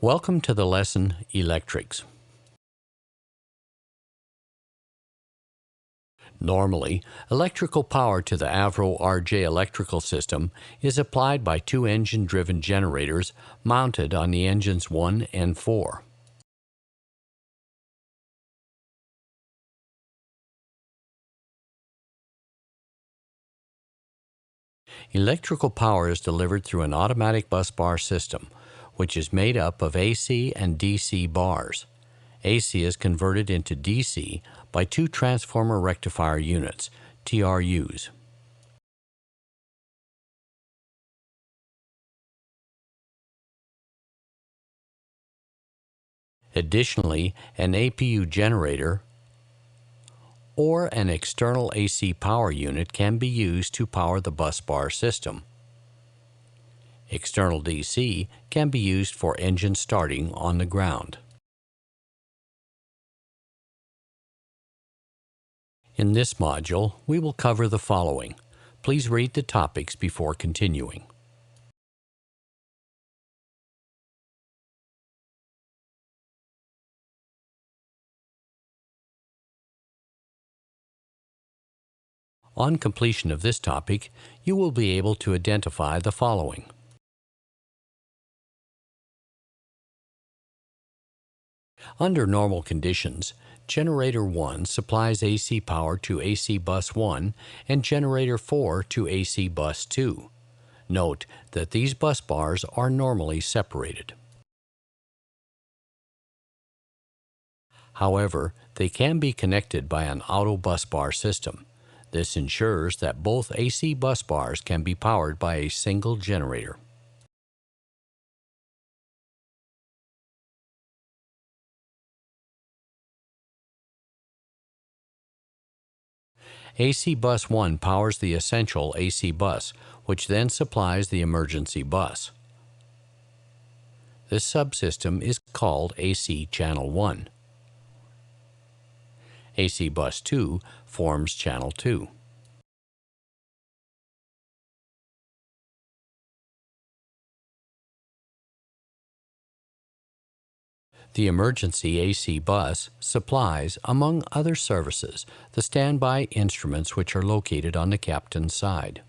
Welcome to the lesson Electrics. Normally, electrical power to the Avro RJ electrical system is applied by two engine-driven generators mounted on the engines 1 and 4. Electrical power is delivered through an automatic bus bar system, which is made up of AC and DC bars. AC is converted into DC by two transformer rectifier units, TRUs. Additionally, an APU generator or an external AC power unit can be used to power the bus bar system. External DC can be used for engine starting on the ground. In this module, we will cover the following. Please read the topics before continuing. On completion of this topic, you will be able to identify the following. Under normal conditions, Generator 1 supplies AC power to AC Bus 1 and Generator 4 to AC Bus 2. Note that these bus bars are normally separated. However, they can be connected by an auto bus bar system. This ensures that both AC bus bars can be powered by a single generator. AC Bus 1 powers the essential AC bus, which then supplies the emergency bus. This subsystem is called AC Channel 1. AC Bus 2 forms Channel 2. The emergency AC bus supplies, among other services, the standby instruments which are located on the captain's side.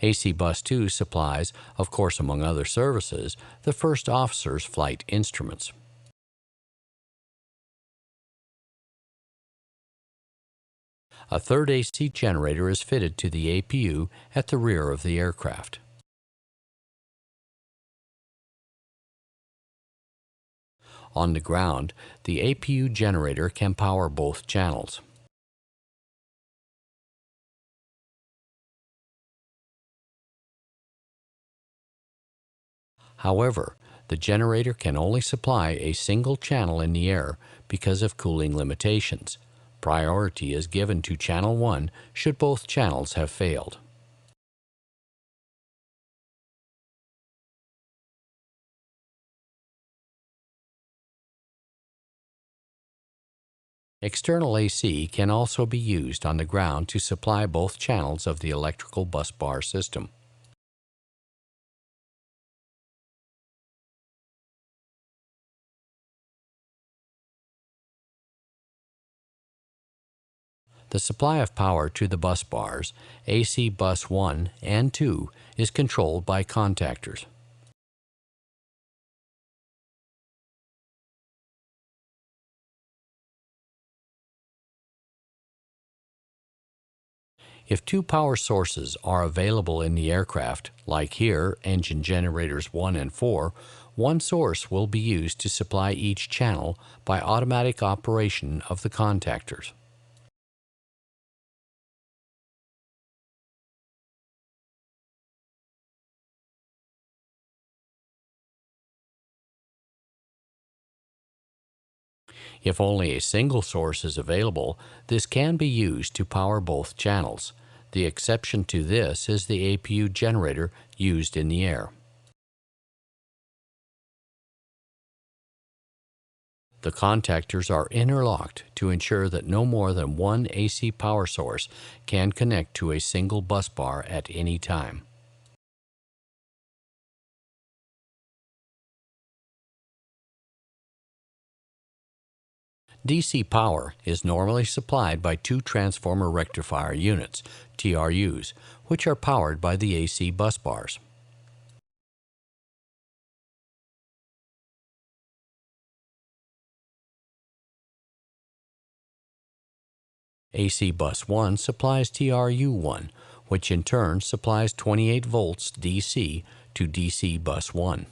AC Bus 2 supplies, of course among other services, the first officer's flight instruments. A third AC generator is fitted to the APU at the rear of the aircraft. On the ground, the APU generator can power both channels. However, the generator can only supply a single channel in the air because of cooling limitations. Priority is given to Channel 1 should both channels have failed. External AC can also be used on the ground to supply both channels of the electrical bus bar system. The supply of power to the bus bars, AC Bus 1 and 2, is controlled by contactors. If two power sources are available in the aircraft, like here, engine generators 1 and 4, one source will be used to supply each channel by automatic operation of the contactors. If only a single source is available, this can be used to power both channels. The exception to this is the APU generator used in the air. The contactors are interlocked to ensure that no more than one AC power source can connect to a single bus bar at any time. DC power is normally supplied by two transformer rectifier units, TRUs, which are powered by the AC bus bars. AC bus 1 supplies TRU1, which in turn supplies 28 volts DC to DC bus 1.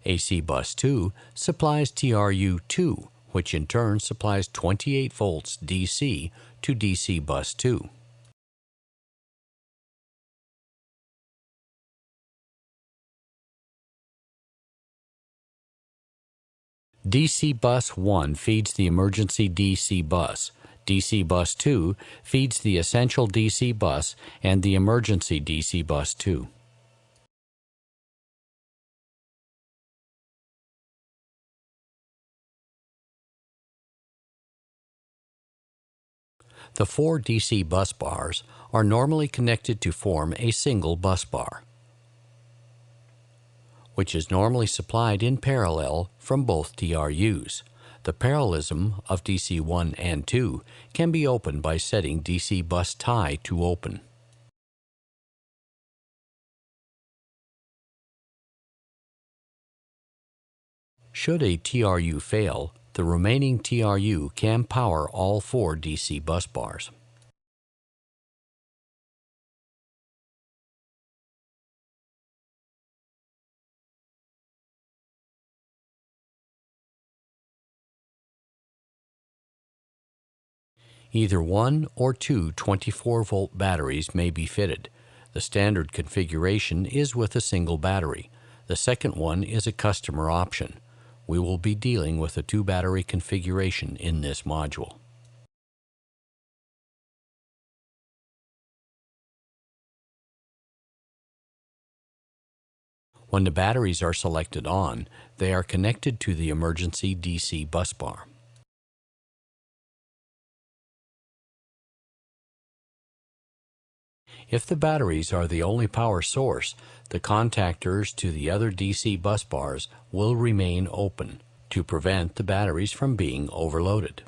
AC bus 2 supplies TRU2, which in turn supplies 28 volts DC to DC bus 2. DC bus 1 feeds the emergency DC bus. DC bus 2 feeds the essential DC bus and the emergency DC bus 2. The 4 DC bus bars are normally connected to form a single bus bar, which is normally supplied in parallel from both TRUs. The parallelism of DC 1 and 2 can be opened by setting DC bus tie to open. Should a TRU fail, the remaining TRU can power all 4 DC bus bars. Either one or two 24-volt batteries may be fitted. The standard configuration is with a single battery. The second one is a customer option. We will be dealing with a 2-battery configuration in this module. When the batteries are selected on, they are connected to the emergency DC bus bar. If the batteries are the only power source, the contactors to the other DC bus bars will remain open to prevent the batteries from being overloaded.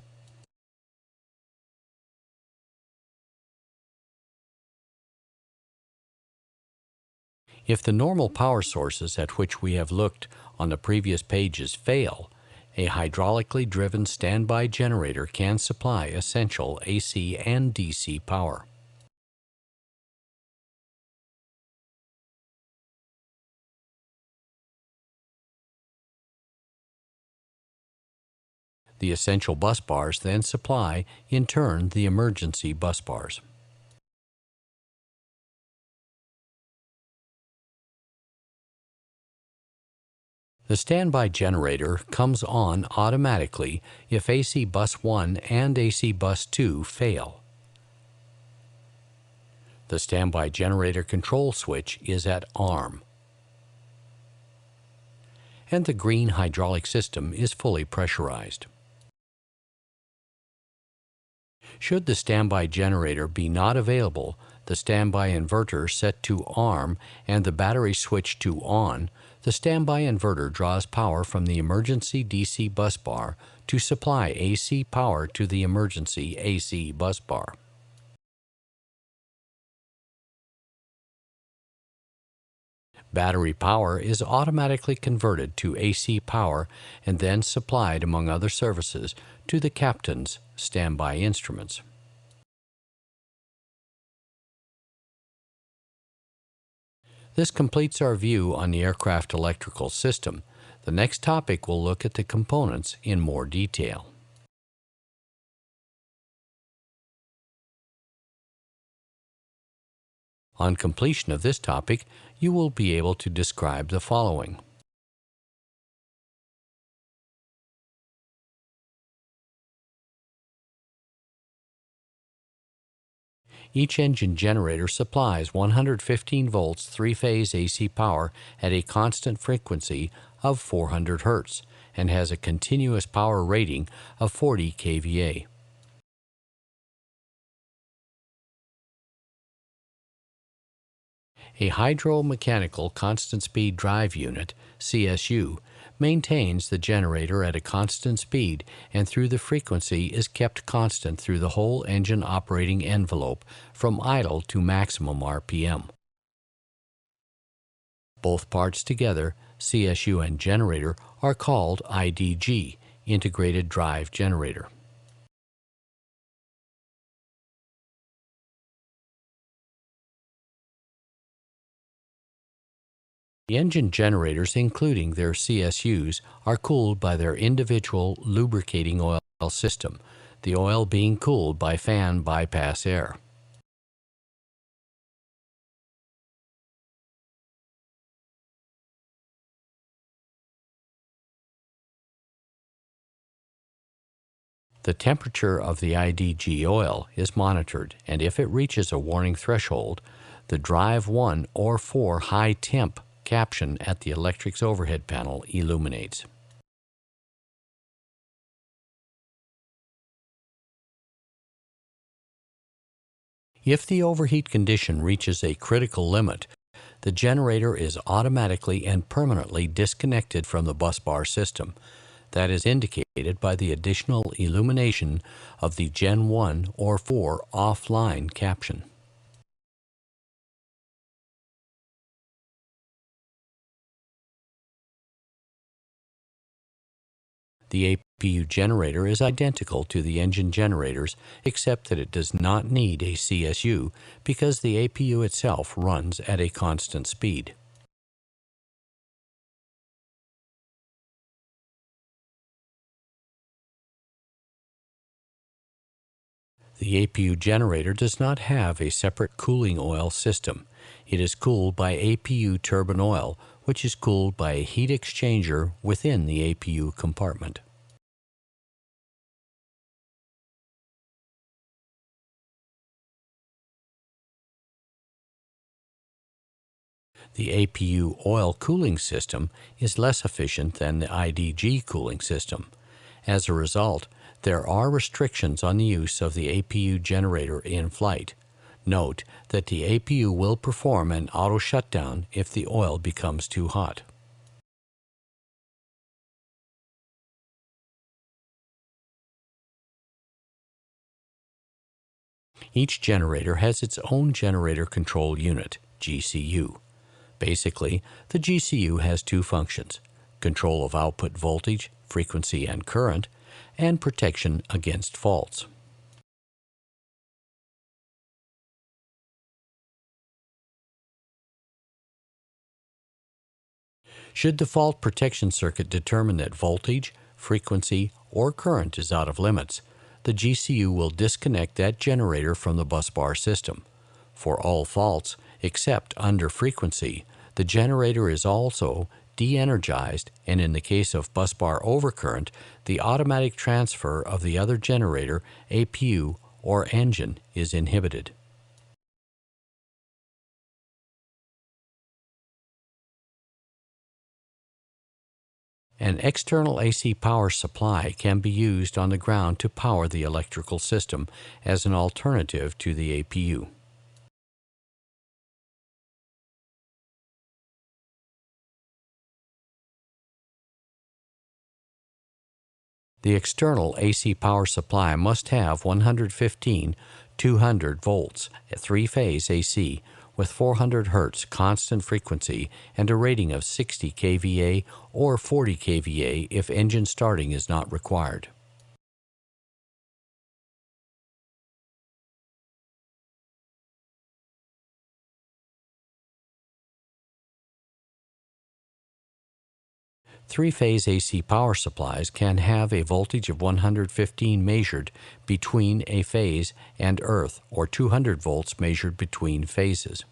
If the normal power sources at which we have looked on the previous pages fail, a hydraulically driven standby generator can supply essential AC and DC power. The essential bus bars then supply, in turn, the emergency bus bars. The standby generator comes on automatically if AC bus 1 and AC bus 2 fail. The standby generator control switch is at arm, and the green hydraulic system is fully pressurized. Should the standby generator be not available, the standby inverter set to arm and the battery switch to on, the standby inverter draws power from the emergency DC bus bar to supply AC power to the emergency AC bus bar. Battery power is automatically converted to AC power and then supplied, among other services, to the captain's standby instruments. This completes our view on the aircraft electrical system. The next topic will look at the components in more detail. On completion of this topic, you will be able to describe the following. Each engine generator supplies 115 volts three-phase AC power at a constant frequency of 400 Hz and has a continuous power rating of 40 kVA. A hydro-mechanical constant speed drive unit, CSU, maintains the generator at a constant speed and through the frequency is kept constant through the whole engine operating envelope from idle to maximum RPM. Both parts together, CSU and generator, are called IDG, Integrated Drive Generator. The engine generators, including their CSUs, are cooled by their individual lubricating oil system, the oil being cooled by fan bypass air. The temperature of the IDG oil is monitored, and if it reaches a warning threshold, the Drive 1 or 4 high temp caption at the electric's overhead panel illuminates. If the overheat condition reaches a critical limit, the generator is automatically and permanently disconnected from the busbar system. That is indicated by the additional illumination of the Gen 1 or 4 offline caption. The APU generator is identical to the engine generators except that it does not need a CSU because the APU itself runs at a constant speed. The APU generator does not have a separate cooling oil system. It is cooled by APU turbine oil, which is cooled by a heat exchanger within the APU compartment. The APU oil cooling system is less efficient than the IDG cooling system. As a result, there are restrictions on the use of the APU generator in flight. Note that the APU will perform an auto shutdown if the oil becomes too hot. Each generator has its own generator control unit, GCU. Basically, the GCU has two functions: control of output voltage, frequency, and current, and protection against faults. Should the fault protection circuit determine that voltage, frequency, or current is out of limits, the GCU will disconnect that generator from the busbar system. For all faults, except under frequency, the generator is also de-energized, and in the case of busbar overcurrent, the automatic transfer of the other generator, APU, or engine is inhibited. An external AC power supply can be used on the ground to power the electrical system as an alternative to the APU. The external AC power supply must have 115 200 volts at three-phase AC with 400 Hz constant frequency and a rating of 60 kVA or 40 kVA if engine starting is not required. Three-phase AC power supplies can have a voltage of 115 measured between a phase and earth or 200 volts measured between phases.